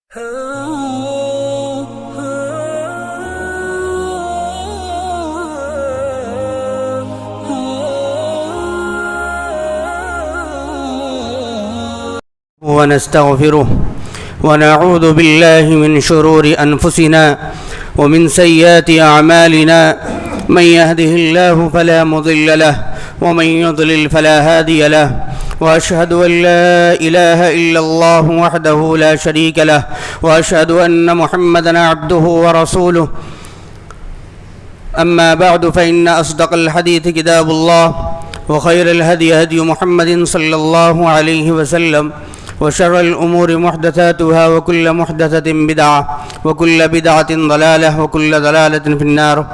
ونستغفره ونعوذ بالله من شرور أنفسنا ومن سيئات أعمالنا من يهده الله فلا مضل له ومن يضلل فلا هادي له وأشهد أن لا إله إلا الله وحده لا شريك له وأشهد أن محمدًا عبده ورسوله أما بعد فإن أصدق الحديث كتاب الله وخير الهدي هدي محمد صلى الله عليه وسلم وشر الأمور محدثاتها وكل محدثة بدعة وكل بدعة ضلالة وكل ضلالة في النار.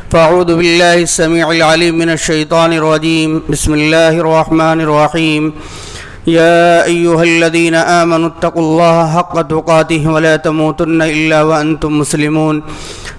فأعوذ بالله السميع العليم من الشيطان الرجيم. بسم الله الرحمن الرحيم. يا أيها الذين آمنوا اتقوا الله حق تقاته ولا تموتن إلا وأنتم مسلمون.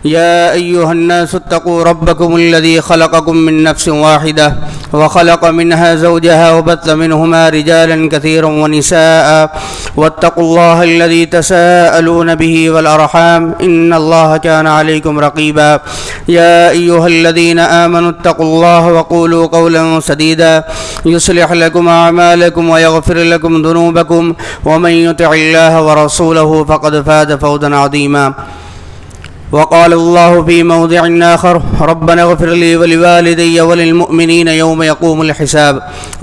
يا أيها الناس اتقوا ربكم الذي خلقكم من نفس واحدة وخلق منها زوجها وبث منهما رجالا كثيرا ونساء واتقوا الله الذي تساءلون به والأرحام إن الله كان عليكم رقيبا. يا أيها الذين آمنوا اتقوا الله وقولوا قولا سديدا يصلح لكم أعمالكم ويغفر لكم ذنوبكم ومن يطع الله ورسوله فقد فاز فوزا عظيما. وقال الله في موضع آخر ربنا اغفر لي ولوالدي وللمؤمنين يوم يقوم الحساب.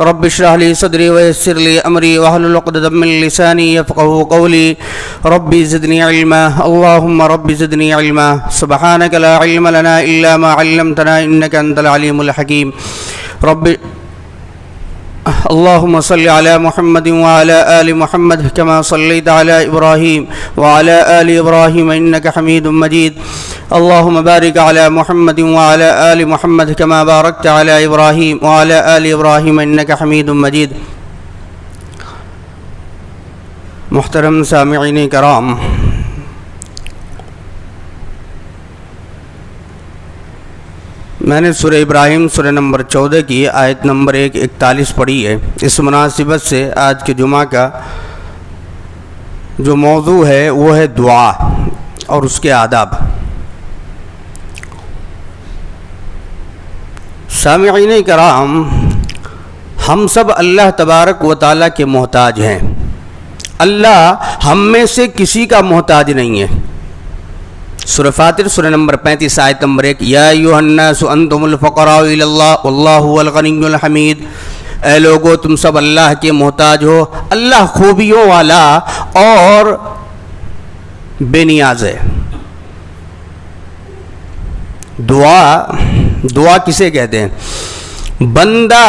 رب اشرح لي صدري ويسر لي أمري واحلل عقدة من لساني يفقهوا قولي. ربي زدني علما. اللهم رب زدني علما. سبحانك لا علم لنا إلا ما علمتنا إنك أنت العليم الحكيم. رب اللهم صل على محمد وعلى آل محمد كما صليت على إبراهيم وعلى آل إبراهيم إنك حميد مجيد. اللهم بارك على محمد وعلى آل محمد كما باركت على إبراهيم وعلى آل إبراهيم إنك حميد مجيد. محترم سامعین کرام، میں نے سورہ ابراہیم سورہ نمبر 14 کی آیت نمبر 41 پڑھی ہے. اس مناسبت سے آج کے جمعہ کا جو موضوع ہے وہ ہے دعا اور اس کے آداب. سامعین کرام، ہم سب اللہ تبارک و تعالیٰ کے محتاج ہیں. اللہ ہم میں سے کسی کا محتاج نہیں ہے. سورہ فاطر سورہ نمبر 35 آیت نمبر 1 یا ایھا الناس انتم الفقراء الی اللہ واللہ هو الغنی الحمید. اے لوگو تم سب اللہ کے محتاج ہو، اللہ خوبیوں والا اور بے نیاز ہے. دعا کسے کہتے ہیں؟ بندہ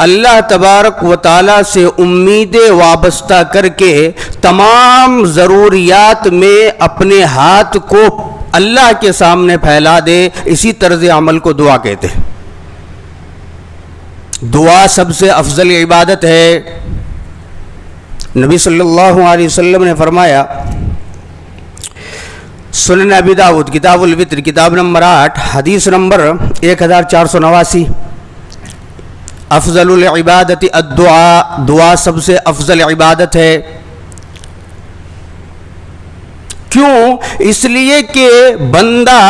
اللہ تبارک و تعالیٰ سے امیدیں وابستہ کر کے تمام ضروریات میں اپنے ہاتھ کو اللہ کے سامنے پھیلا دے، اسی طرز عمل کو دعا کہتے ہیں. دعا سب سے افضل عبادت ہے. نبی صلی اللہ علیہ وسلم نے فرمایا، سنن ابی داؤد کتاب الوتر کتاب نمبر 8 حدیث نمبر 1489، افضل العبادت الدعاء. دعا سب سے افضل عبادت ہے. کیوں؟ اس لیے کہ بندہ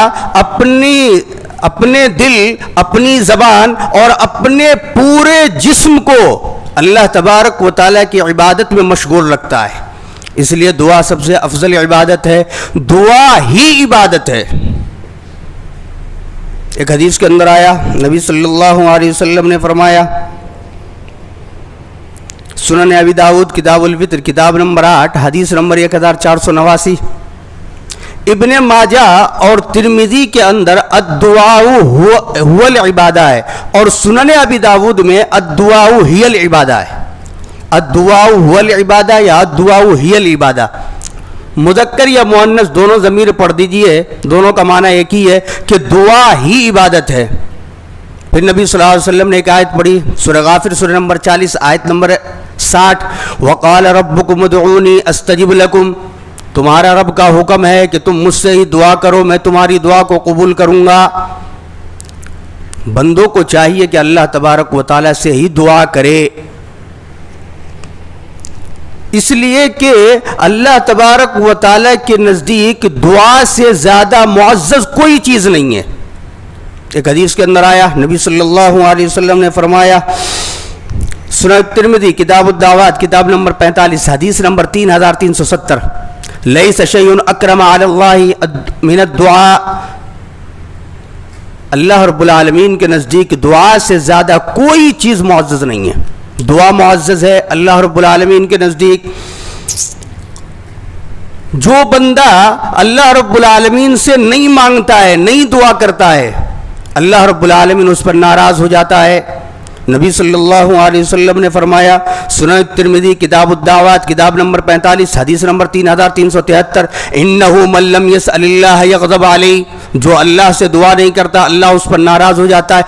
اپنے دل، اپنی زبان اور اپنے پورے جسم کو اللہ تبارک و تعالیٰ کی عبادت میں مشغول رکھتا ہے. اس لیے دعا سب سے افضل عبادت ہے. دعا ہی عبادت ہے. ایک حدیث کے اندر آیا، نبی صلی اللہ علیہ وسلم نے فرمایا، سنن ابی داؤد کتاب الوتر کتاب نمبر 8 حدیث نمبر 1489، ابن ماجہ اور ترمذی کے اندر الدعاء هو العبادہ ہے، اور سنن ابی داؤد میں الدعاء ہی العبادہ ہے. الدعاء هو العبادہ یا الدعاء ہی العبادہ، مذکر یا مؤنث دونوں ضمیر پڑھ دیجئے، دونوں کا معنی ایک ہی ہے کہ دعا ہی عبادت ہے. پھر نبی صلی اللہ علیہ وسلم نے ایک آیت پڑھی، سورہ غافر سورہ نمبر 40 آیت نمبر 60، وَقَالَ رَبُّكُمُ ادْعُونِي أَسْتَجِبْ لَكُمْ. تمہارا رب کا حکم ہے کہ تم مجھ سے ہی دعا کرو، میں تمہاری دعا کو قبول کروں گا. بندوں کو چاہیے کہ اللہ تبارک و تعالیٰ سے ہی دعا کرے. اس لیے کہ اللہ تبارک و تعالیٰ کے نزدیک دعا سے زیادہ معزز کوئی چیز نہیں ہے۔ ایک حدیث کے اندر آیا، نبی صلی اللہ علیہ وسلم نے فرمایا، سنن ترمذی کتاب الدعوات کتاب نمبر 45 حدیث نمبر 3370، لیس شیء اکرم علی اللہ من الدعاء، اللہ رب العالمین کے نزدیک دعا سے زیادہ کوئی چیز معزز نہیں ہے۔ دعا معزز ہے اللہ رب العالمین کے نزدیک۔ جو بندہ اللہ رب العالمین سے نہیں مانگتا ہے، نہیں دعا کرتا ہے، اللہ رب العالمین اس پر ناراض ہو جاتا ہے۔ نبی صلی اللہ علیہ وسلم نے فرمایا، سنن ترمذی کتاب الدعوات کتاب نمبر 45 حدیث نمبر 3373، انہ من لم یسأل اللہ یغضب علیہ، جو اللہ سے دعا نہیں کرتا اللہ اس پر ناراض ہو جاتا ہے۔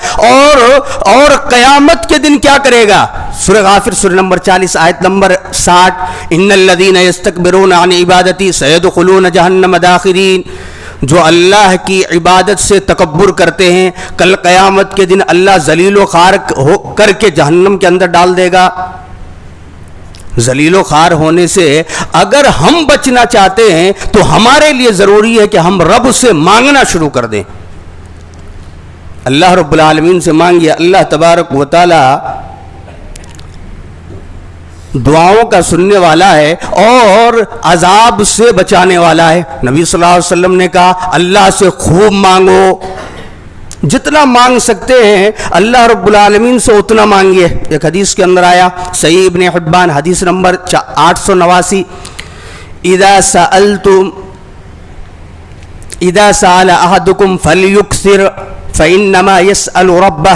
اور قیامت کے دن کیا کرے گا؟ سورہ غافر سورہ نمبر 40 آیت نمبر 60، ان الذین یستکبرون عن عبادتی سیدخلون جہنم داخرین، جو اللہ کی عبادت سے تکبر کرتے ہیں کل قیامت کے دن اللہ ذلیل و خوار ہو کر کے جہنم کے اندر ڈال دے گا۔ ذلیل و خوار ہونے سے اگر ہم بچنا چاہتے ہیں تو ہمارے لیے ضروری ہے کہ ہم رب سے مانگنا شروع کر دیں۔ اللہ رب العالمین سے مانگیے، اللہ تبارک و تعالی دعاؤں کا سننے والا ہے اور عذاب سے بچانے والا ہے۔ نبی صلی اللہ علیہ وسلم نے کہا اللہ سے خوب مانگو، جتنا مانگ سکتے ہیں اللہ رب العالمین سے اتنا مانگیے۔ ایک حدیث کے اندر آیا، صحیح ابن حبان حدیث نمبر 889، اذا سأل احدکم فلیکثر فانما یسأل ربہ،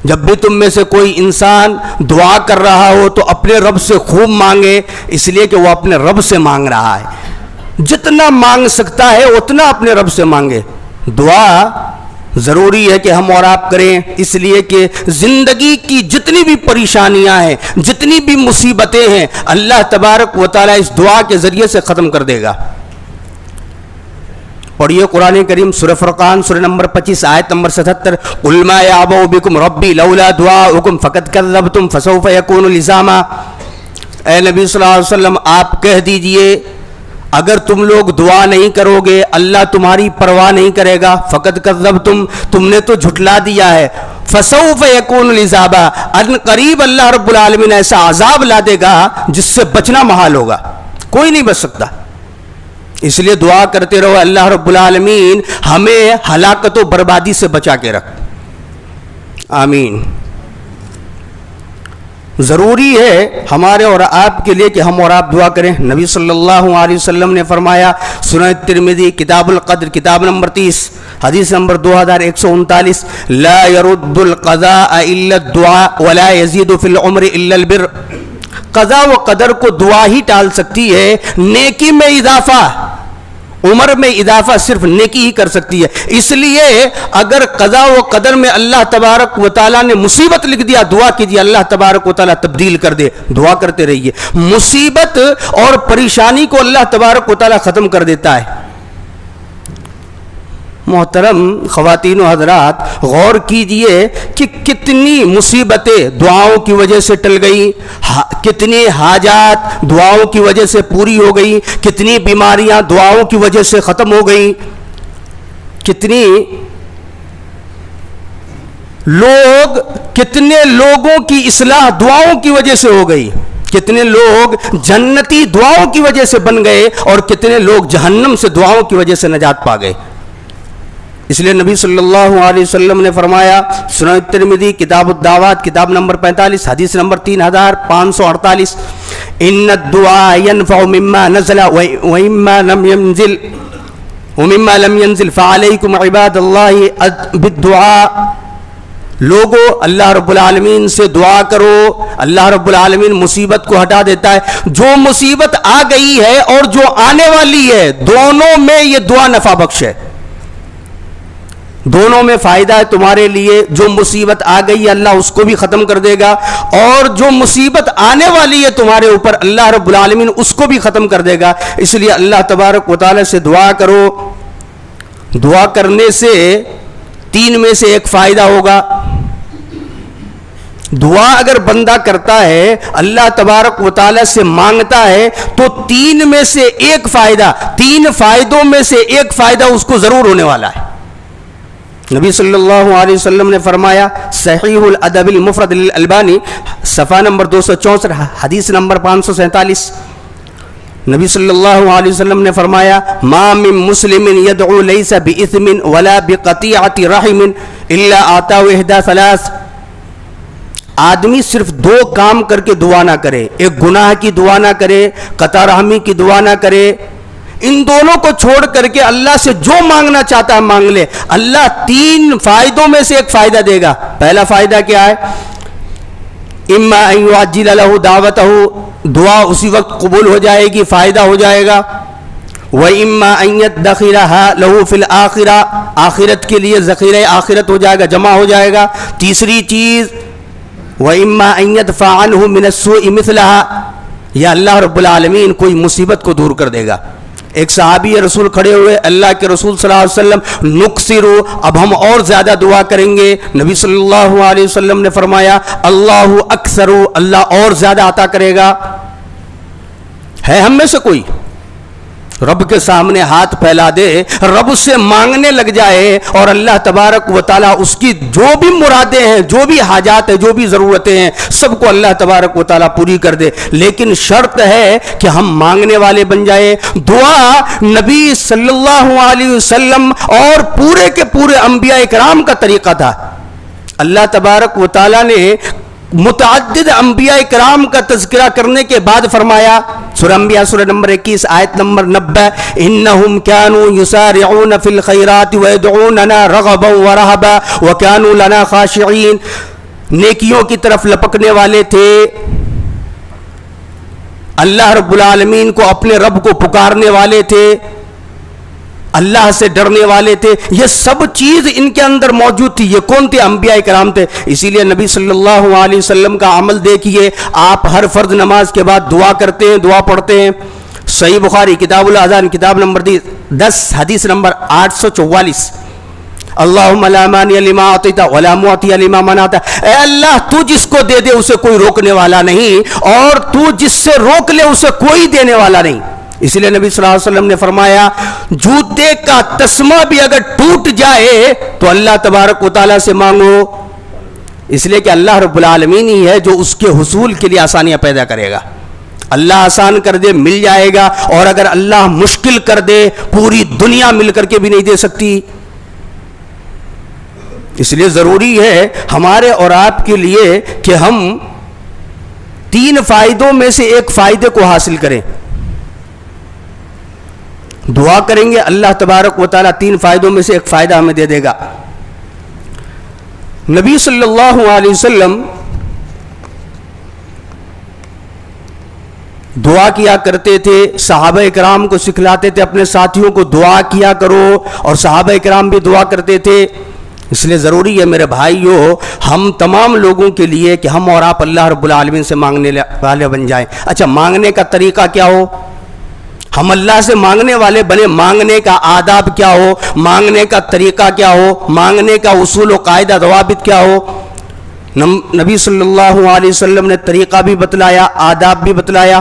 جب بھی تم میں سے کوئی انسان دعا کر رہا ہو تو اپنے رب سے خوب مانگے، اس لیے کہ وہ اپنے رب سے مانگ رہا ہے۔ جتنا مانگ سکتا ہے اتنا اپنے رب سے مانگے۔ دعا ضروری ہے کہ ہم اور آپ کریں، اس لیے کہ زندگی کی جتنی بھی پریشانیاں ہیں، جتنی بھی مصیبتیں ہیں، اللہ تبارک و تعالیٰ اس دعا کے ذریعے سے ختم کر دے گا۔ پڑھیے قرآن کریم سورہ فرقان سورہ نمبر 25 آیت نمبر 77، قُلْ مَا يَعْبَأُ بِكُمْ رَبِّي لَوْلَا دُعَاؤُكُمْ فَقَدْ كَذَّبْتُمْ فَسَوْفَ يَكُونُ لِزَامًا۔ اے نبی صلی اللہ علیہ وسلم آپ کہہ دیجئے اگر تم لوگ دعا نہیں کرو گے اللہ تمہاری پرواہ نہیں کرے گا، فَقَدْ كَذَّبْتُمْ تم نے تو جھٹلا دیا ہے، فَسَوْفَ يَكُونُ لِزَامًا ان قریب اللہ رب العالمین ایسا عذاب لا دے گا جس سے بچنا محال ہوگا، کوئی نہیں بچ سکتا۔ اس لیے دعا کرتے رہو اللہ رب العالمین ہمیں ہلاکت و بربادی سے بچا کے رکھ، آمین۔ ضروری ہے ہمارے اور آپ کے لیے کہ ہم اور آپ دعا کریں۔ نبی صلی اللہ علیہ وسلم نے فرمایا، سنن ترمذی کتاب القدر کتاب نمبر 30 حدیث نمبر 2139، لا يرد القضاء الا الدعاء ولا يزيد في العمر الا البر، قضاء و قدر کو دعا ہی ٹال سکتی ہے، نیکی میں اضافہ، عمر میں اضافہ صرف نیکی ہی کر سکتی ہے۔ اس لیے اگر قضاء و قدر میں اللہ تبارک و تعالیٰ نے مصیبت لکھ دیا، دعا کیجیے اللہ تبارک و تعالیٰ تبدیل کر دے، دعا کرتے رہیے۔ مصیبت اور پریشانی کو اللہ تبارک و تعالیٰ ختم کر دیتا ہے۔ محترم خواتین و حضرات، غور کیجئے کہ کتنی مصیبتیں دعاؤں کی وجہ سے ٹل گئی، کتنی حاجات دعاؤں کی وجہ سے پوری ہو گئی، کتنی بیماریاں دعاؤں کی وجہ سے ختم ہو گئی، کتنے لوگوں کی اصلاح دعاؤں کی وجہ سے ہو گئی، کتنے لوگ جنتی دعاؤں کی وجہ سے بن گئے اور کتنے لوگ جہنم سے دعاؤں کی وجہ سے نجات پا گئے۔ اس لیے نبی صلی اللہ علیہ وسلم نے فرمایا، سنن ترمذی کتاب الدعوات کتاب نمبر 45 حدیث نمبر 3548، ان الدعاء ينفع مما نزل ومما لم ينزل فعليكم عباد الله بالدعاء۔ لوگو اللہ رب العالمین سے دعا کرو، اللہ رب العالمین مصیبت کو ہٹا دیتا ہے۔ جو مصیبت آ گئی ہے اور جو آنے والی ہے دونوں میں یہ دعا نفع بخش ہے، دونوں میں فائدہ ہے تمہارے لیے۔ جو مصیبت آ گئی ہے اللہ اس کو بھی ختم کر دے گا، اور جو مصیبت آنے والی ہے تمہارے اوپر اللہ رب العالمین اس کو بھی ختم کر دے گا۔ اس لیے اللہ تبارک و تعالی سے دعا کرو۔ دعا کرنے سے 3 میں سے ایک فائدہ ہوگا۔ دعا اگر بندہ کرتا ہے، اللہ تبارک و تعالیٰ سے مانگتا ہے، تو تین میں سے ایک فائدہ، تین فائدوں میں سے ایک فائدہ اس کو ضرور ہونے والا ہے۔ نبی صلی اللہ علیہ وسلم نے فرمایا، صحیح الادب المفرد للالبانی صفحہ نمبر 264 حدیث نمبر 547، نبی صلی اللہ علیہ وسلم نے فرمایا، ما من مسلم يدعو ليس باثم ولا بقطيعة رحم الا آتاه احدى ثلاث۔ آدمی صرف دو کام کر کے دعا نہ کرے، ایک گناہ کی دعا نہ کرے، قطع رحمی کی دعا نہ کرے، ان دونوں کو چھوڑ کر کے اللہ سے جو مانگنا چاہتا ہے مانگ لے، اللہ تین فائدوں میں سے ایک فائدہ دے گا۔ پہلا فائدہ کیا ہے؟ اما ان یعجل له دعوته، دعا اسی وقت قبول ہو جائے گی، فائدہ ہو جائے گا۔ واما ان يدخرها له في الاخرہ، آخرت کے لیے ذخیرہ آخرت ہو جائے گا، جمع ہو جائے گا۔ تیسری چیز وَإِمَّا أَن يَدْفَعَ عَنْهُ مِنَ السُّوءِ مِثْلَهَا، یا اللہ رب العالمین کوئی مصیبت کو دور کر دے گا۔ ایک صحابی رسول کھڑے ہوئے، اللہ کے رسول صلی اللہ علیہ وسلم نکثرو، اب ہم اور زیادہ دعا کریں گے۔ نبی صلی اللہ علیہ وسلم نے فرمایا، اللہ اکثرو، اللہ اور زیادہ عطا کرے گا۔ ہے ہم میں سے کوئی رب کے سامنے ہاتھ پھیلا دے، رب سے مانگنے لگ جائے اور اللہ تبارک و تعالیٰ اس کی جو بھی مرادیں ہیں، جو بھی حاجات ہیں، جو بھی ضرورتیں ہیں، سب کو اللہ تبارک و تعالیٰ پوری کر دے؟ لیکن شرط ہے کہ ہم مانگنے والے بن جائیں۔ دعا نبی صلی اللہ علیہ وسلم اور پورے کے پورے انبیاء کرام کا طریقہ تھا۔ اللہ تبارک و تعالیٰ نے متعدد انبیاء کرام کا تذکرہ کرنے کے بعد فرمایا، سورہ انبیاء سورہ نمبر 21 آیت نمبر 90، انہم کانوا یسارعون فی الخیرات ویدعوننا رغبا ورہبا وکانوا لنا خاشعین، نیکیوں کی طرف لپکنے والے تھے، اللہ رب العالمین کو، اپنے رب کو پکارنے والے تھے، اللہ سے ڈرنے والے تھے۔ یہ سب چیز ان کے اندر موجود تھی۔ یہ کون تھے؟ انبیاء کرام تھے۔ اسی لیے نبی صلی اللہ علیہ وسلم کا عمل دیکھیے، آپ ہر فرض نماز کے بعد دعا کرتے ہیں، دعا پڑھتے ہیں۔ صحیح بخاری کتاب الاذان کتاب نمبر 10 حدیث نمبر 844، اللہم لا مانع لما اعطیت ولا معطی لما منعت، اے اللہ تو جس کو دے دے اسے کوئی روکنے والا نہیں، اور تو جس سے روک لے اسے کوئی دینے والا نہیں۔ اس لیے نبی صلی اللہ علیہ وسلم نے فرمایا، جوتے کا تسمہ بھی اگر ٹوٹ جائے تو اللہ تبارک و تعالیٰ سے مانگو، اس لیے کہ اللہ رب العالمین ہی ہے جو اس کے حصول کے لیے آسانیاں پیدا کرے گا۔ اللہ آسان کر دے مل جائے گا، اور اگر اللہ مشکل کر دے پوری دنیا مل کر کے بھی نہیں دے سکتی۔ اس لیے ضروری ہے ہمارے اور آپ کے لیے کہ ہم تین فائدوں میں سے ایک فائدے کو حاصل کریں۔ دعا کریں گے، اللہ تبارک و تعالیٰ تین فائدوں میں سے ایک فائدہ ہمیں دے دے گا۔ نبی صلی اللہ علیہ وسلم دعا کیا کرتے تھے، صحابہ کرام کو سکھلاتے تھے، اپنے ساتھیوں کو دعا کیا کرو، اور صحابہ کرام بھی دعا کرتے تھے۔ اس لیے ضروری ہے میرے بھائیو، ہم تمام لوگوں کے لیے کہ ہم اور آپ اللہ رب العالمین سے مانگنے والے بن جائیں۔ اچھا، مانگنے کا طریقہ کیا ہو؟ ہم اللہ سے مانگنے والے بنے، مانگنے کا آداب کیا ہو، مانگنے کا طریقہ کیا ہو، مانگنے کا اصول و قاعدہ ضوابط کیا ہو؟ نبی صلی اللہ علیہ وسلم نے طریقہ بھی بتلایا، آداب بھی بتلایا۔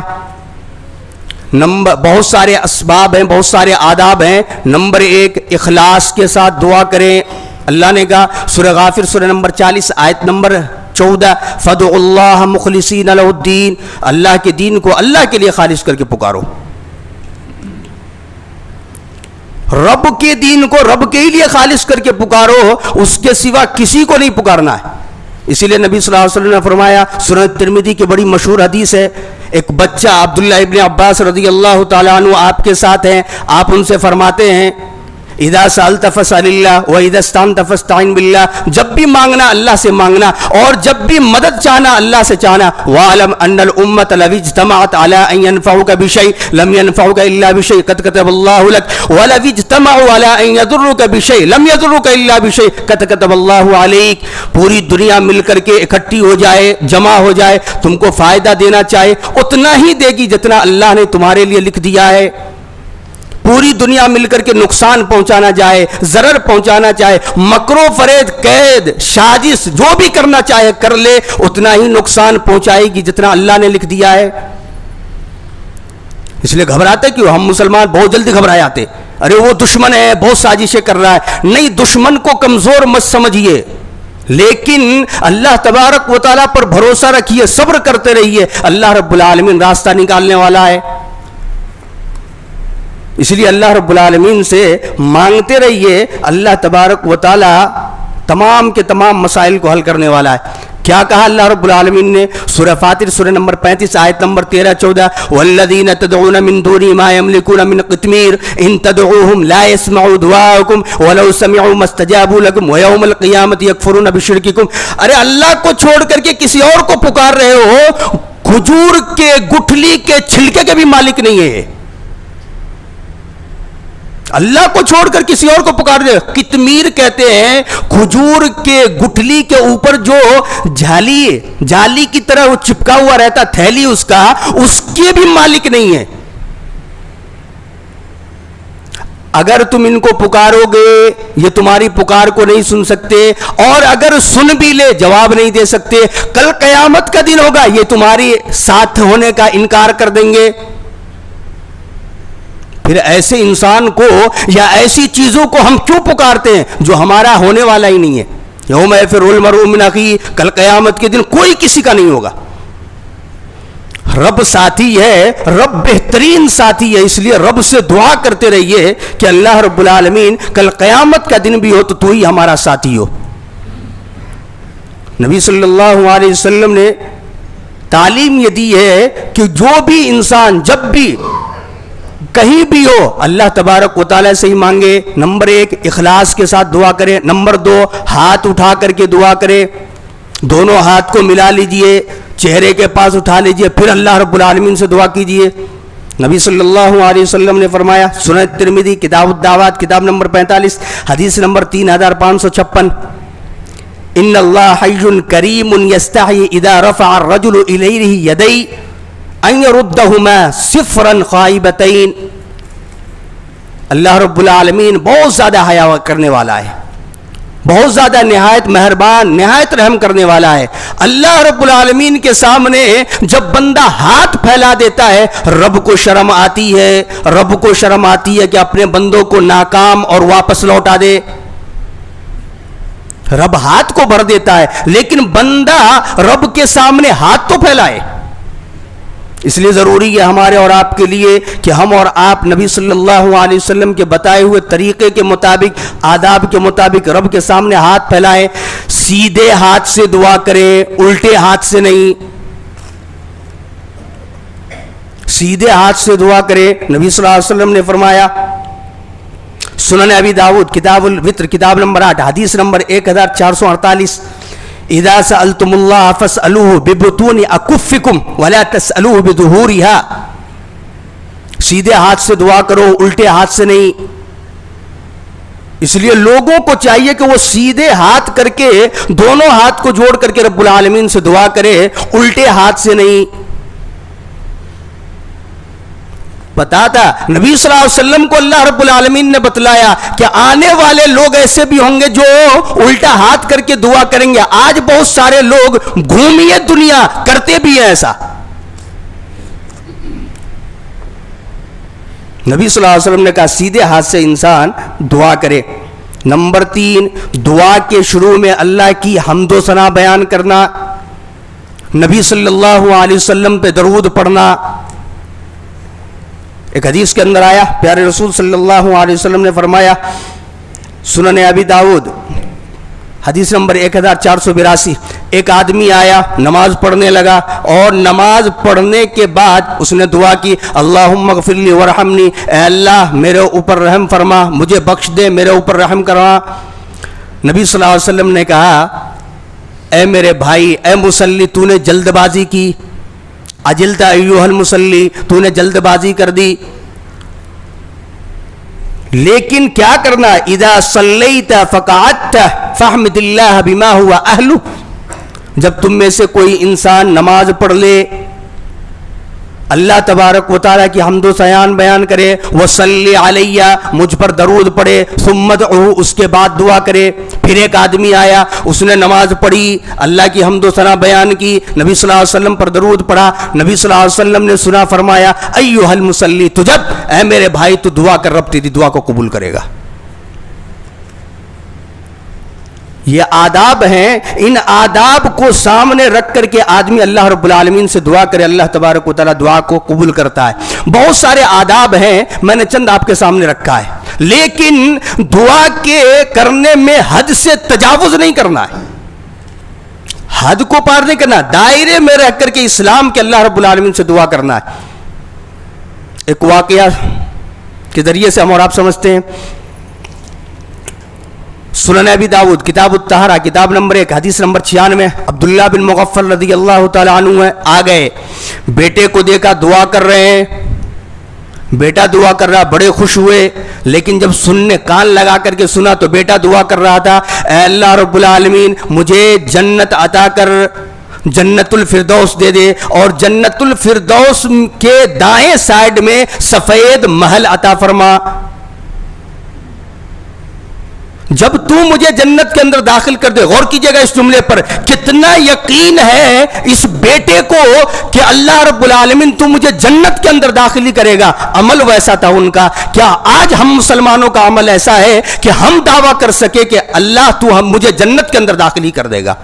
بہت سارے اسباب ہیں، بہت سارے آداب ہیں۔ نمبر 1، اخلاص کے ساتھ دعا کریں۔ اللہ نے کہا سورہ غافر سورہ نمبر 40 آیت نمبر 14، فَادْعُوا اللَّهَ مُخْلِصِينَ لَهُ الدِّينَ، اللہ کے دین کو اللہ کے لیے خالص کر کے پکارو۔ رب کے دین کو رب کے ہی لیے خالص کر کے پکارو، اس کے سوا کسی کو نہیں پکارنا ہے۔ اسی لیے نبی صلی اللہ علیہ وسلم نے فرمایا، سنن ترمذی کی بڑی مشہور حدیث ہے، ایک بچہ عبداللہ ابن عباس رضی اللہ تعالیٰ عنہ آپ کے ساتھ ہیں، آپ ان سے فرماتے ہیں، اذا سألت فاسأل اللہ واذا استعنت فاستعن باللہ، جب بھی مانگنا اللہ سے مانگنا، اور جب بھی مدد چاہنا اللہ سے چاہنا۔ وَاعْلَمْ أَنَّ الْأُمَّةَ لَوِ اجْتَمَعَتْ عَلَىٰ أَن يَنفَعُوكَ بِشَيْءٍ لَمْ يَنفَعُوكَ إِلَّا بِشَيْءٍ قَدْ كَتَبَ اللَّهُ لَكَ وَلَوِ اجْتَمَعُوا عَلَىٰ أَن يَضُرُّوكَ بِشَيْءٍ لَمْ يَضُرُّوكَ إِلَّا بِشَيْءٍ قَدْ كَتَبَ اللَّهُ عَلَيْكَ، پوری دنیا مل کر کے اکٹھی ہو جائے، جمع ہو جائے، تم کو فائدہ دینا چاہے، اتنا ہی دے گی جتنا اللہ نے تمہارے لیے لکھ دیا ہے۔ پوری دنیا مل کر کے نقصان پہنچانا چاہے، ضرر پہنچانا چاہے، مکر و فریب، قید، سازش جو بھی کرنا چاہے کر لے، اتنا ہی نقصان پہنچائے گی جتنا اللہ نے لکھ دیا ہے۔ اس لیے گھبراتے کیوں؟ ہم مسلمان بہت جلدی گھبرا جاتے، ارے وہ دشمن ہے، بہت سازشیں کر رہا ہے۔ نہیں، دشمن کو کمزور مت سمجھیے، لیکن اللہ تبارک و تعالیٰ پر بھروسہ رکھیے، صبر کرتے رہیے، اللہ رب العالمین راستہ نکالنے والا ہے۔ اس لیے اللہ رب العالمین سے مانگتے رہیے، اللہ تبارک و تعالیٰ تمام کے تمام مسائل کو حل کرنے والا ہے۔ کیا کہا اللہ رب العالمین نے؟ سورہ فاطر سورہ نمبر 35 آیت نمبر 13-14، والذین تدعون من دونہ ما یملکون من قطمیر ان تدعوہم لا يسمعوا دعاءکم ولو سمعوا ما استجابوا لکم ویوم القیامۃ یکفرون بشرککم۔ ارے اللہ کو چھوڑ کر کے کسی اور کو پکار رہے ہو، کھجور کے گٹھلی کے چھلکے کے بھی مالک نہیں ہے، اللہ کو چھوڑ کر کسی اور کو پکار دے۔ قطمیر کہتے ہیں کھجور کے گٹھلی کے اوپر جو جالی کی طرح وہ چپکا ہوا رہتا تھیلی اس کا، اس کے بھی مالک نہیں ہے۔ اگر تم ان کو پکارو گے یہ تمہاری پکار کو نہیں سن سکتے، اور اگر سن بھی لے جواب نہیں دے سکتے۔ کل قیامت کا دن ہوگا یہ تمہاری ساتھ ہونے کا انکار کر دیں گے۔ پھر ایسے انسان کو یا ایسی چیزوں کو ہم کیوں پکارتے ہیں جو ہمارا ہونے والا ہی نہیں ہے؟ یوم یفر المرء من اخیہ، کل قیامت کے دن کوئی کسی کا نہیں ہوگا۔ رب ساتھی ہے، رب بہترین ساتھی ہے، اس لیے رب سے دعا کرتے رہیے کہ اللہ رب العالمین کل قیامت کا دن بھی ہو تو ہی ہمارا ساتھی ہو۔ نبی صلی اللہ علیہ وسلم نے تعلیم یہ دی ہے کہ جو بھی انسان جب بھی کہیں بھی ہو اللہ تبارک و تعالیٰ سے ہی مانگے۔ نمبر 1 اخلاص کے ساتھ دعا کرے، نمبر 2 ہاتھ اٹھا کر کے دعا کرے، دونوں ہاتھ کو ملا لیجئے، چہرے کے پاس اٹھا لیجئے، پھر اللہ رب العالمین سے دعا کیجئے۔ نبی صلی اللہ علیہ وسلم نے فرمایا، سنن ترمذی کتاب الدعوات کتاب نمبر 45 حدیث نمبر 3556، ان اللہ حی کریم یستحی اذا رفع الرجل الیہ یدی ان یردہما صفرا خائبتین۔ اللہ رب العالمین بہت زیادہ حیا کرنے والا ہے، بہت زیادہ نہایت مہربان، نہایت رحم کرنے والا ہے۔ اللہ رب العالمین کے سامنے جب بندہ ہاتھ پھیلا دیتا ہے رب کو شرم آتی ہے، رب کو شرم آتی ہے کہ اپنے بندوں کو ناکام اور واپس لوٹا دے۔ رب ہاتھ کو بھر دیتا ہے، لیکن بندہ رب کے سامنے ہاتھ تو پھیلائے۔ اس لیے ضروری ہے ہمارے اور آپ کے لیے کہ ہم اور آپ نبی صلی اللہ علیہ وسلم کے بتائے ہوئے طریقے کے مطابق، آداب کے مطابق رب کے سامنے ہاتھ پھیلائیں، سیدھے ہاتھ سے دعا کریں، الٹے ہاتھ سے نہیں، سیدھے ہاتھ سے دعا کریں۔ نبی صلی اللہ علیہ وسلم نے فرمایا، سنن ابی داؤد کتاب الوتر کتاب نمبر 8 حدیث نمبر 1448، اذا سألتم اللہ فاسألوه ببطون اکفکم ولا تسألوه بظہورها۔ سیدھے ہاتھ سے دعا کرو، الٹے ہاتھ سے نہیں۔ اس لیے لوگوں کو چاہیے کہ وہ سیدھے ہاتھ کر کے دونوں ہاتھ کو جوڑ کر کے رب العالمین سے دعا کرے، الٹے ہاتھ سے نہیں۔ پتا تھا نبی صلی اللہ علیہ وسلم کو اللہ رب العالمین نے بتلایا کہ آنے والے لوگ ایسے بھی ہوں گے جو الٹا ہاتھ کر کے دعا کریں گے۔ آج بہت سارے لوگ گھومیے دنیا کرتے بھی ہیں ایسا۔ نبی صلی اللہ علیہ وسلم نے کہا سیدھے ہاتھ سے انسان دعا کرے۔ نمبر 3 دعا کے شروع میں اللہ کی حمد و ثنا بیان کرنا، نبی صلی اللہ علیہ وسلم پہ درود پڑھنا۔ ایک حدیث کے اندر آیا، پیارے رسول صلی اللہ علیہ وسلم نے فرمایا، سنن ابی داؤد حدیث نمبر 1482، ایک آدمی آیا نماز پڑھنے لگا، اور نماز پڑھنے کے بعد اس نے دعا کی، اللہم اغفر لی ورحمنی، اے اللہ میرے اوپر رحم فرما، مجھے بخش دے، میرے اوپر رحم کرنا۔ نبی صلی اللہ علیہ وسلم نے کہا، اے میرے بھائی، اے مصلی، تو نے جلد بازی کی، عجلت ایوہ المصلی، تو نے جلد بازی کر دی، لیکن کیا کرنا، اذا صلیت فقعدت فاحمد اللہ بما ہوا اہلہ۔ جب تم میں سے کوئی انسان نماز پڑھ لے اللہ تبارک و تعالیٰ کی حمد و ثنا بیان کرے، وصلی علیہ، مجھ پر درود پڑھے، ثم ادعو، اس کے بعد دعا کرے۔ پھر ایک آدمی آیا، اس نے نماز پڑھی، اللہ کی حمد و ثنا بیان کی، نبی صلی اللہ علیہ وسلم پر درود پڑھا، نبی صلی اللہ علیہ وسلم نے سنا، فرمایا ایھا المصلی تجب، اے میرے بھائی تو دعا کر، رب تیری دعا کو قبول کرے گا۔ یہ آداب ہیں، ان آداب کو سامنے رکھ کر کے آدمی اللہ رب العالمین سے دعا کرے، اللہ تبارک و تعالیٰ دعا کو قبول کرتا ہے۔ بہت سارے آداب ہیں، میں نے چند آپ کے سامنے رکھا ہے، لیکن دعا کے کرنے میں حد سے تجاوز نہیں کرنا ہے، حد کو پار نہیں کرنا، دائرے میں رہ کر کے اسلام کے اللہ رب العالمین سے دعا کرنا ہے۔ ایک واقعہ کے ذریعے سے ہم اور آپ سمجھتے ہیں، سنن ابی داؤد کتاب الطہارہ کتاب نمبر 1 حدیث نمبر 96، عبداللہ بن مغفل رضی اللہ تعالیٰ عنہ آ گئے، بیٹے کو دیکھا دعا کر رہے ہیں، بیٹا دعا کر رہا، بڑے خوش ہوئے، لیکن جب سننے کان لگا کر کے سنا تو بیٹا دعا کر رہا تھا، اے اللہ رب العالمین مجھے جنت عطا کر، جنت الفردوس دے دے، اور جنت الفردوس کے دائیں سائیڈ میں سفید محل عطا فرما، جب تو مجھے جنت کے اندر داخل کر دے۔ غور کیجئے گا اس جملے پر، کتنا یقین ہے اس بیٹے کو کہ اللہ رب العالمین تو مجھے جنت کے اندر داخل ہی کرے گا۔ عمل ویسا تھا ان کا۔ کیا آج ہم مسلمانوں کا عمل ایسا ہے کہ ہم دعویٰ کر سکے کہ اللہ تو مجھے جنت کے اندر داخل ہی کر دے گا؟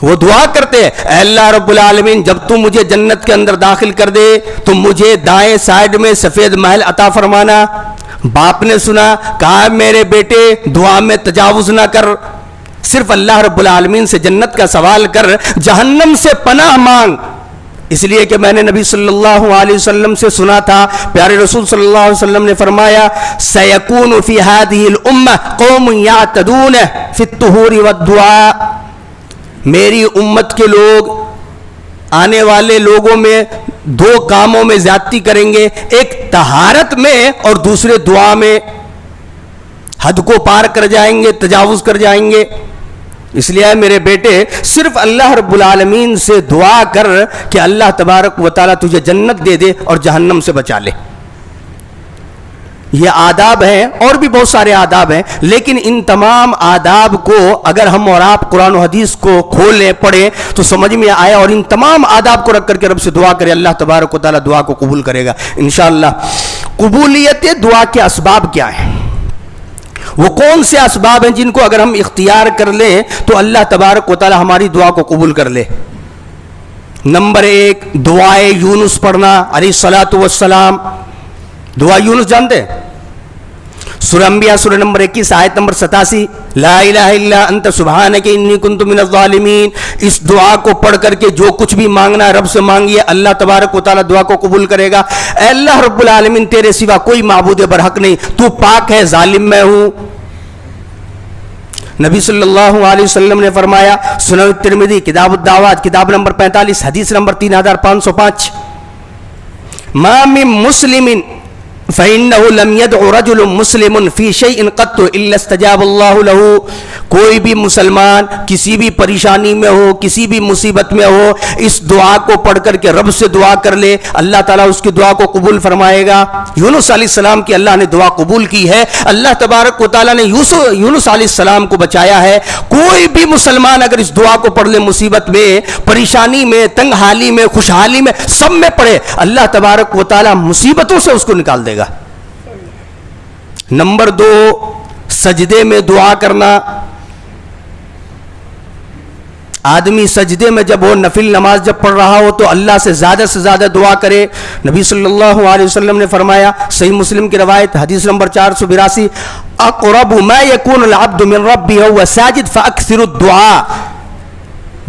وہ دعا کرتے ہیں، اے اللہ رب العالمین جب تو مجھے جنت کے اندر داخل کر دے تو مجھے دائیں سائیڈ میں سفید محل عطا فرمانا۔ باپ نے سنا، کہا میرے بیٹے دعا میں تجاوز نہ کر، صرف اللہ رب العالمین سے جنت کا سوال کر، جہنم سے پناہ مانگ۔ اس لیے کہ میں نے نبی صلی اللہ علیہ وسلم سے سنا تھا، پیارے رسول صلی اللہ علیہ وسلم نے فرمایا سَيَكُونُ فِي هَذِهِ الْأُمَّةِ قَوْمٌ يَعْتَدُونَ فِي الطُّهُورِ وَالدُّعَاءِ، میری امت کے لوگ آنے والے لوگوں میں دو کاموں میں زیادتی کریں گے، ایک طہارت میں اور دوسرے دعا میں، حد کو پار کر جائیں گے، تجاوز کر جائیں گے۔ اس لیے میرے بیٹے صرف اللہ رب العالمین سے دعا کر کہ اللہ تبارک و تعالیٰ تجھے جنت دے دے اور جہنم سے بچا لے۔ یہ آداب ہیں، اور بھی بہت سارے آداب ہیں، لیکن ان تمام آداب کو اگر ہم اور آپ قرآن و حدیث کو کھولیں پڑھیں تو سمجھ میں آئے، اور ان تمام آداب کو رکھ کر کے رب سے دعا کرے، اللہ تبارک و تعالیٰ دعا کو قبول کرے گا انشاءاللہ۔ قبولیت دعا کے اسباب کیا ہیں؟ وہ کون سے اسباب ہیں جن کو اگر ہم اختیار کر لیں تو اللہ تبارک و تعالیٰ ہماری دعا کو قبول کر لے؟ نمبر 1 دعائے یونس پڑھنا علیہ الصلاۃ والسلام۔ دعا یونس جانتے ہیں؟ سورہ انبیاء سورہ نمبر 21 آیت نمبر 87، لا الہ الا انت سبحانک انی کنت من الظالمین۔ اس دعا کو پڑھ کر کے جو کچھ بھی مانگنا ہے رب سے مانگیے، اللہ تبارک و تعالیٰ دعا کو قبول کرے گا۔ اے اللہ رب العالمین تیرے سوا کوئی معبود برحق نہیں، تو پاک ہے، ظالم میں ہوں۔ نبی صلی اللہ علیہ وسلم نے فرمایا، سنن ترمذی کتاب الدعوات کتاب نمبر 45 حدیث نمبر 3505، ما من مسلم فَإِنَّهُ لَمْ يَدْعُ رَجُلٌ مُسْلِمٌ فِي شَيْءٍ قَطُّ إِلَّا اسْتَجَابَ اللَّهُ لَهُ۔ کوئی بھی مسلمان کسی بھی پریشانی میں ہو، کسی بھی مصیبت میں ہو، اس دعا کو پڑھ کر کے رب سے دعا کر لے، اللہ تعالیٰ اس کی دعا کو قبول فرمائے گا۔ یونس علیہ السلام کی اللہ نے دعا قبول کی ہے، اللہ تبارک و تعالیٰ نے یونس علیہ السلام کو بچایا ہے۔ کوئی بھی مسلمان اگر اس دعا کو پڑھ لے، مصیبت میں، پریشانی میں، تنگ حالی میں، خوشحالی میں، سب میں پڑھے، اللہ تبارک و تعالیٰ مصیبتوں سے اس کو نکال دے گا۔ نمبر 2 سجدے میں دعا کرنا۔ آدمی سجدے میں جب وہ نفل نماز جب پڑھ رہا ہو تو اللہ سے زیادہ دعا کرے۔ نبی صلی اللہ علیہ وسلم نے فرمایا، صحیح مسلم کی روایت حدیث نمبر 482، اقرب ما یکون العبد من ربہ وهو ساجد فاکثر الدعاء۔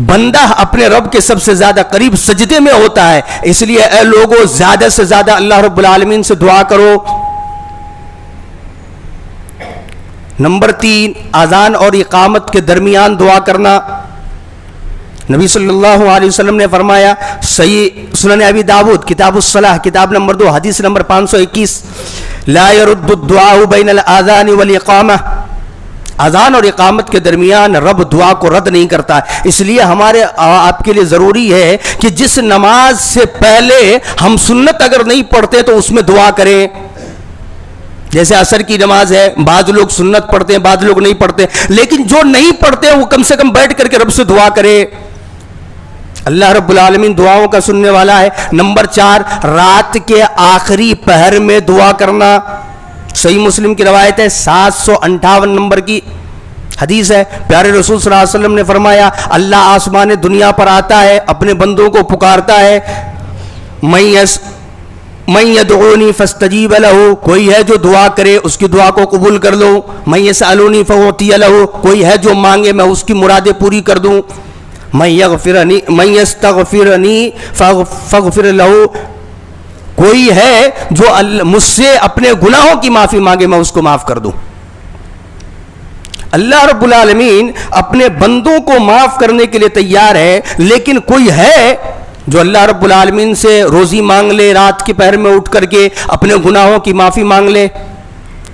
بندہ اپنے رب کے سب سے زیادہ قریب سجدے میں ہوتا ہے، اس لیے اے لوگوں زیادہ سے زیادہ اللہ رب العالمین سے دعا کرو۔ نمبر 3 اذان اور اقامت کے درمیان دعا کرنا۔ نبی صلی اللہ علیہ وسلم نے فرمایا، صحیح سنن ابی داؤد کتاب الصلاح کتاب نمبر 2 حدیث نمبر 521، لا يرد الدعاء بین الاذان والاقامہ۔ اذان اور اقامت کے درمیان رب دعا کو رد نہیں کرتا. اس لیے ہمارے آپ کے لیے ضروری ہے کہ جس نماز سے پہلے ہم سنت اگر نہیں پڑھتے تو اس میں دعا کریں. جیسے عصر کی نماز ہے، بعض لوگ سنت پڑھتے ہیں، بعض لوگ نہیں پڑھتے، لیکن جو نہیں پڑھتے وہ کم سے کم بیٹھ کر کے رب سے دعا کرے. اللہ رب العالمین دعاؤں کا سننے والا ہے. نمبر 4، رات کے آخری پہر میں دعا کرنا. صحیح مسلم کی روایت ہے، 758 نمبر کی حدیث ہے. پیارے رسول صلی اللہ علیہ وسلم نے فرمایا اللہ آسمان دنیا پر آتا ہے، اپنے بندوں کو پکارتا ہے، من یدعونی فاستجیب لہ، کوئی ہے جو دعا کرے اس کی دعا کو قبول کر لوں. من یسألونی فاعطی لہ، کوئی ہے جو مانگے میں اس کی مرادیں پوری کر دوں. من یستغفرنی فاغفر لہ، کوئی ہے جو مجھ سے اپنے گناہوں کی معافی مانگے میں اس کو معاف کر دوں. اللہ رب العالمین اپنے بندوں کو معاف کرنے کے لیے تیار ہے، لیکن کوئی ہے جو اللہ رب العالمین سے روزی مانگ لے، رات کے پہر میں اٹھ کر کے اپنے گناہوں کی معافی مانگ لے.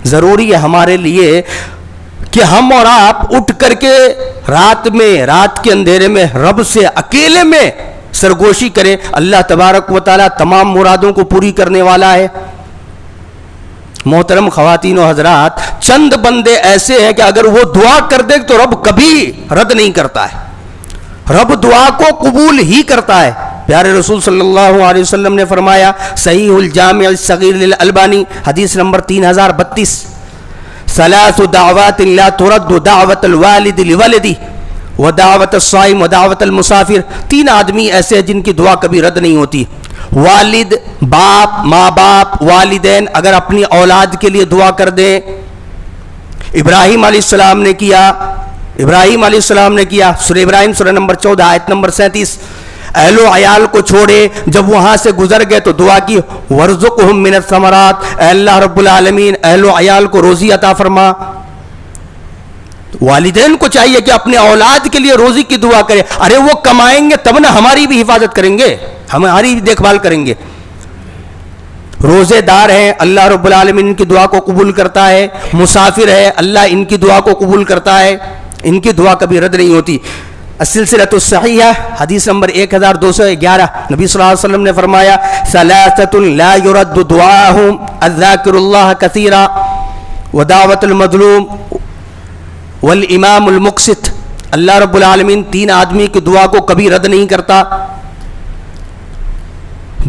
ضروری ہے ہمارے لیے کہ ہم اور آپ اٹھ کر کے رات کے اندھیرے میں رب سے اکیلے میں سرگوشی کرے. اللہ تبارک و تعالی تمام مرادوں کو پوری کرنے والا ہے. محترم خواتین و حضرات، چند بندے ایسے ہیں کہ اگر وہ دعا کر دے تو رب کبھی رد نہیں کرتا ہے، رب دعا کو قبول ہی کرتا ہے. پیارے رسول صلی اللہ علیہ وسلم نے فرمایا، صحیح الجامع الصغیر للالبانی حدیث نمبر 3032، ثلاث دعوات لا ترد، دعوت الوالد لولدی ودعوت الصائم ودعوت المسافر. 3 آدمی ایسے ہیں جن کی دعا کبھی رد نہیں ہوتی. والد، باپ، ماں باپ، والدین اگر اپنی اولاد کے لیے دعا کر دیں. ابراہیم علیہ السلام نے کیا سورہ ابراہیم سورہ نمبر 14 آیت نمبر 37. اہل و عیال کو چھوڑے، جب وہاں سے گزر گئے تو دعا کی، وَارْزُقْهُم مِّنَ الثَّمَرَاتِ، اے اللہ رب العالمین اہل و عیال کو روزی عطا فرما. والدین کو چاہیے کہ اپنے اولاد کے لیے روزی کی دعا کرے. ارے وہ کمائیں گے تب نہ ہماری بھی حفاظت کریں گے، ہماری بھی دیکھ بھال کریں گے. روزے دار ہیں، اللہ رب العالمین ان کی دعا کو قبول کرتا ہے. مسافر ہے، اللہ ان کی دعا کو قبول کرتا ہے، ان کی دعا کبھی رد نہیں ہوتی. السلسلۃ الصحیحہ حدیث نمبر 1211، نبی صلی اللہ علیہ وسلم نے فرمایا، ثلاثۃ لا يرد دعاءهم الذاکر اللہ کثیرا ودعوت المظلوم والامام المقسط. اللہ رب العالمین 3 آدمی کی دعا کو کبھی رد نہیں کرتا.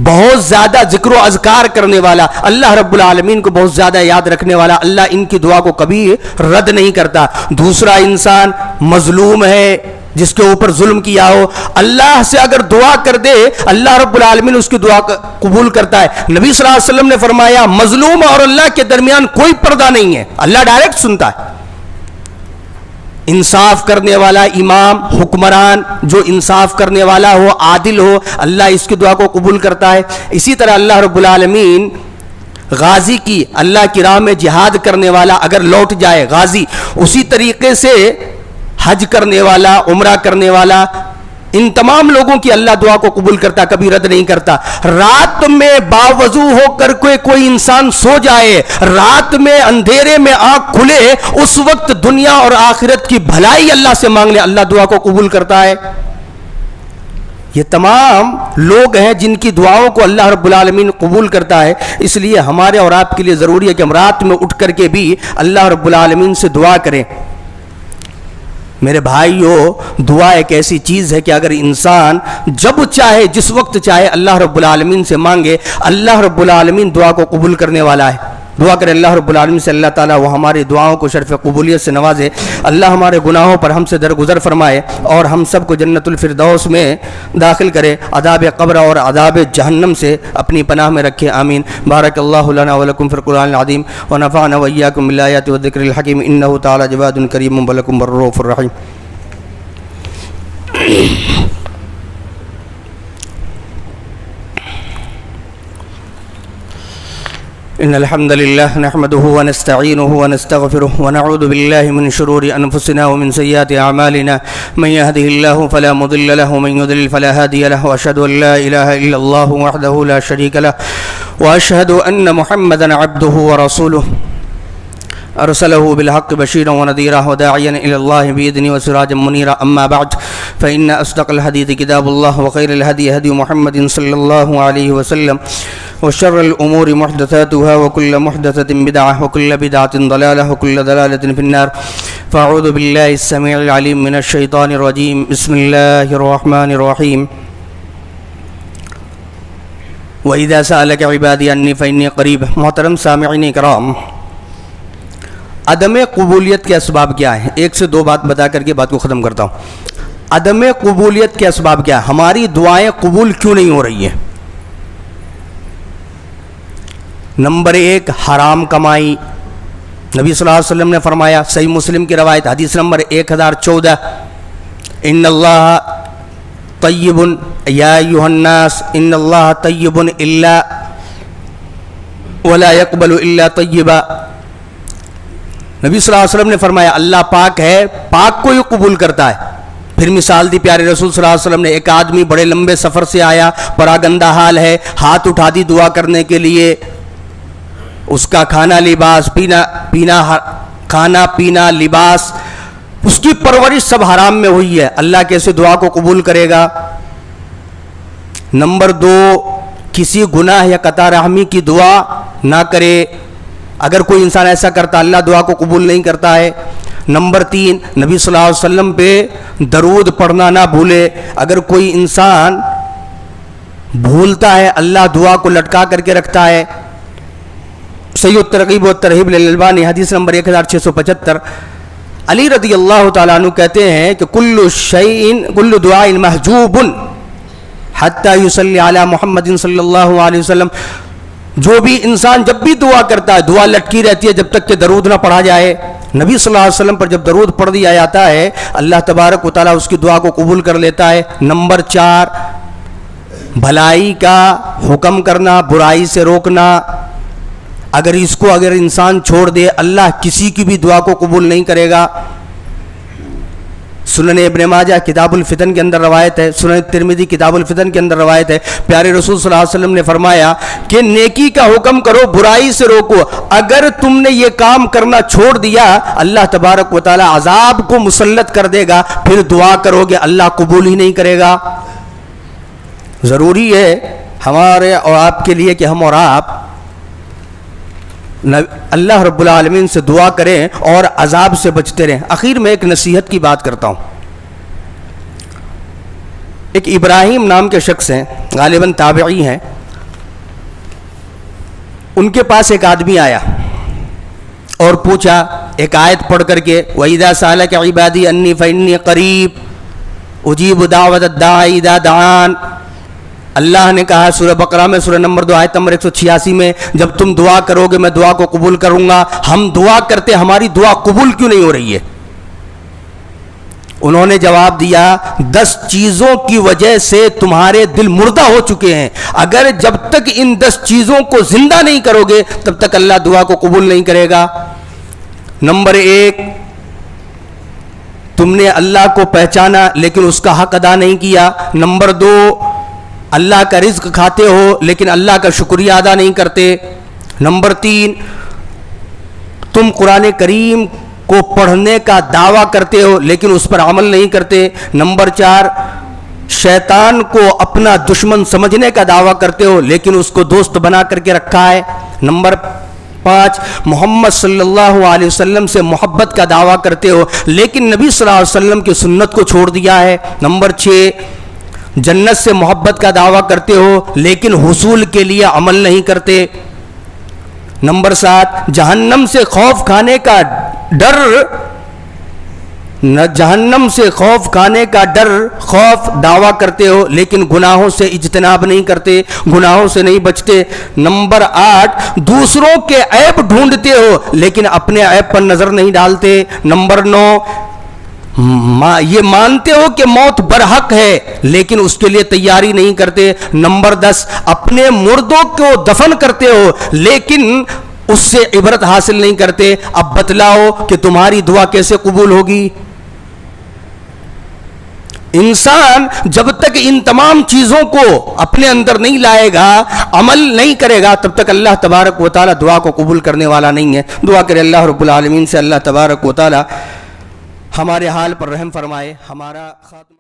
بہت زیادہ ذکر و اذکار کرنے والا، اللہ رب العالمین کو بہت زیادہ یاد رکھنے والا، اللہ ان کی دعا کو کبھی رد نہیں کرتا. دوسرا انسان مظلوم ہے، جس کے اوپر ظلم کیا ہو، اللہ سے اگر دعا کر دے اللہ رب العالمین اس کی دعا قبول کرتا ہے. نبی صلی اللہ علیہ وسلم نے فرمایا مظلوم اور اللہ کے درمیان کوئی پردہ نہیں ہے، اللہ ڈائریکٹ سنتا ہے. انصاف کرنے والا امام، حکمران جو انصاف کرنے والا ہو، عادل ہو، اللہ اس کی دعا کو قبول کرتا ہے. اسی طرح اللہ رب العالمین غازی کی، اللہ کی راہ میں جہاد کرنے والا اگر لوٹ جائے غازی، اسی طریقے سے حج کرنے والا، عمرہ کرنے والا، ان تمام لوگوں کی اللہ دعا کو قبول کرتا، کبھی رد نہیں کرتا. رات میں باوضو ہو کر کوئی انسان سو جائے، رات میں اندھیرے میں آنکھ کھلے، اس وقت دنیا اور آخرت کی بھلائی اللہ سے مانگ لے، اللہ دعا کو قبول کرتا ہے. یہ تمام لوگ ہیں جن کی دعاؤں کو اللہ رب العالمین قبول کرتا ہے. اس لیے ہمارے اور آپ کے لیے ضروری ہے کہ ہم رات میں اٹھ کر کے بھی اللہ رب العالمین سے دعا کریں. میرے بھائیو، دعا ایک ایسی چیز ہے کہ اگر انسان جب چاہے، جس وقت چاہے اللہ رب العالمین سے مانگے، اللہ رب العالمین دعا کو قبول کرنے والا ہے. دعا کرے اللہ رب العالمین سے اللہ تعالیٰ وہ ہماری دعاؤں کو شرف قبولیت سے نوازے. اللہ ہمارے گناہوں پر ہم سے درگزر فرمائے اور ہم سب کو جنت الفردوس میں داخل کرے، عذاب قبر اور عذاب جہنم سے اپنی پناہ میں رکھے. آمین. بارک اللہ لنا ولکم فی القرآن العظیم ونفعنا وإیاکم بالآیات والذکر الحکیم انہ تعالی جواد کریم ولکم الرؤوف الرحیم. إن الحمد لله نحمده ونستعينه ونستغفره ونعوذ بالله من شرور أنفسنا ومن سيئات أعمالنا من يهده الله فلا مضل له ومن يضلل فلا هادي له وأشهد أن لا إله إلا الله وحده لا شريك له وأشهد أن محمدا عبده ورسوله. أرسله بالحق بشيرا ونذيرا وداعيا إلى الله بإذنه وسراجا منيرا. أما بعد فإن أصدق الحديث كتاب الله وخير الهدي هدي محمد صلى الله عليه وسلم وشر الأمور محدثاتها وكل محدثة بدعة وكل بدعة ضلالة وكل ضلالة في النار. فأعوذ بالله السميع العليم من الشيطان الرجيم. بسم الله الرحمن الرحيم. وإذا سألك عبادي عني فإني قريب. محترم سامعین کرام، عدم قبولیت کے اسباب کیا ہیں؟ ایک سے دو بات بتا کر کے بات کو ختم کرتا ہوں. عدم قبولیت کے اسباب کیا ہے؟ ہماری دعائیں قبول کیوں نہیں ہو رہی ہیں؟ نمبر ایک، حرام کمائی. نبی صلی اللہ علیہ وسلم نے فرمایا، صحیح مسلم کی روایت حدیث نمبر 1014، ان اللہ طیب یا ایھا الناس ان اللہ طیب الا ولا يقبل الا طیبا. نبی صلی اللہ علیہ وسلم نے فرمایا اللہ پاک ہے، پاک کو ہی قبول کرتا ہے. پھر مثال دی پیارے رسول صلی اللہ علیہ وسلم نے، ایک آدمی بڑے لمبے سفر سے آیا، بڑا گندا حال ہے، ہاتھ اٹھا دی دعا کرنے کے لیے. اس کا کھانا پینا لباس، اس کی پرورش سب حرام میں ہوئی ہے. اللہ کیسے دعا کو قبول کرے گا؟ نمبر دو، کسی گناہ یا قطع رحمی کی دعا نہ کرے. اگر کوئی انسان ایسا کرتا اللہ دعا کو قبول نہیں کرتا ہے. نمبر تین، نبی صلی اللہ علیہ وسلم پہ درود پڑھنا نہ بھولے. اگر کوئی انسان بھولتا ہے اللہ دعا کو لٹکا کر کے رکھتا ہے. صحیح الترغیب والترہیب للالبانی حدیث نمبر 1675. علی رضی اللہ تعالیٰ عنہ کہتے ہیں کہ کل دعاء محجوب حتی یصلی علی محمد صلی اللہ علیہ وسلم. جو بھی انسان جب بھی دعا کرتا ہے دعا لٹکی رہتی ہے جب تک کہ درود نہ پڑھا جائے. نبی صلی اللہ علیہ وسلم پر جب درود پڑھ دیا جاتا ہے اللہ تبارک و تعالیٰ اس کی دعا کو قبول کر لیتا ہے. نمبر چار، بھلائی کا حکم کرنا، برائی سے روکنا. اگر انسان چھوڑ دے اللہ کسی کی بھی دعا کو قبول نہیں کرے گا. سنن ابن ماجہ کتاب الفتن کے اندر روایت ہے، سنن ترمذی کتاب الفتن کے اندر روایت ہے، پیارے رسول صلی اللہ علیہ وسلم نے فرمایا کہ نیکی کا حکم کرو، برائی سے روکو. اگر تم نے یہ کام کرنا چھوڑ دیا اللہ تبارک و تعالی عذاب کو مسلط کر دے گا. پھر دعا کرو گے اللہ قبول ہی نہیں کرے گا. ضروری ہے ہمارے اور آپ کے لیے کہ ہم اور آپ اللہ رب العالمین سے دعا کریں اور عذاب سے بچتے رہیں. اخیر میں ایک نصیحت کی بات کرتا ہوں. ایک ابراہیم نام کے شخص ہیں، غالباً تابعی ہیں. ان کے پاس ایک آدمی آیا اور پوچھا ایک آیت پڑھ کر کے، وَإِذَا سَأَلَكَ عِبَادِي أَنِّي فَإِنِّي قَرِيبٌ أُجِيبُ دَعْوَةَ الدَّاعِ إِذَا دَعَانِ. اللہ نے کہا سورہ بقرہ میں سورہ نمبر 2 آیت نمبر 186 میں، جب تم دعا کرو گے میں دعا کو قبول کروں گا. ہم دعا کرتے ہماری دعا قبول کیوں نہیں ہو رہی ہے؟ انہوں نے جواب دیا 10 چیزوں کی وجہ سے تمہارے دل مردہ ہو چکے ہیں. اگر جب تک ان 10 چیزوں کو زندہ نہیں کرو گے تب تک اللہ دعا کو قبول نہیں کرے گا. نمبر 1، تم نے اللہ کو پہچانا لیکن اس کا حق ادا نہیں کیا. نمبر 2، اللہ کا رزق کھاتے ہو لیکن اللہ کا شکریہ ادا نہیں کرتے. نمبر 3، تم قرآن کریم کو پڑھنے کا دعویٰ کرتے ہو لیکن اس پر عمل نہیں کرتے. نمبر 4، شیطان کو اپنا دشمن سمجھنے کا دعویٰ کرتے ہو لیکن اس کو دوست بنا کر کے رکھا ہے. نمبر 5، محمد صلی اللہ علیہ وسلم سے محبت کا دعویٰ کرتے ہو لیکن نبی صلی اللہ علیہ وسلم کی سنت کو چھوڑ دیا ہے. نمبر 6، جنت سے محبت کا دعویٰ کرتے ہو لیکن حصول کے لیے عمل نہیں کرتے. نمبر 7، جہنم سے خوف کھانے کا ڈر خوف دعویٰ کرتے ہو لیکن گناہوں سے اجتناب نہیں کرتے، گناہوں سے نہیں بچتے. نمبر 8، دوسروں کے عیب ڈھونڈتے ہو لیکن اپنے عیب پر نظر نہیں ڈالتے. نمبر 9، یہ مانتے ہو کہ موت برحق ہے لیکن اس کے لیے تیاری نہیں کرتے. نمبر 10، اپنے مردوں کو دفن کرتے ہو لیکن اس سے عبرت حاصل نہیں کرتے. اب بتلاؤ کہ تمہاری دعا کیسے قبول ہوگی؟ انسان جب تک ان تمام چیزوں کو اپنے اندر نہیں لائے گا، عمل نہیں کرے گا، تب تک اللہ تبارک و تعالی دعا کو قبول کرنے والا نہیں ہے۔ دعا کرے اللہ رب العالمین سے اللہ تبارک و تعالی ہمارے حال پر رحم فرمائے، ہمارا خاتمہ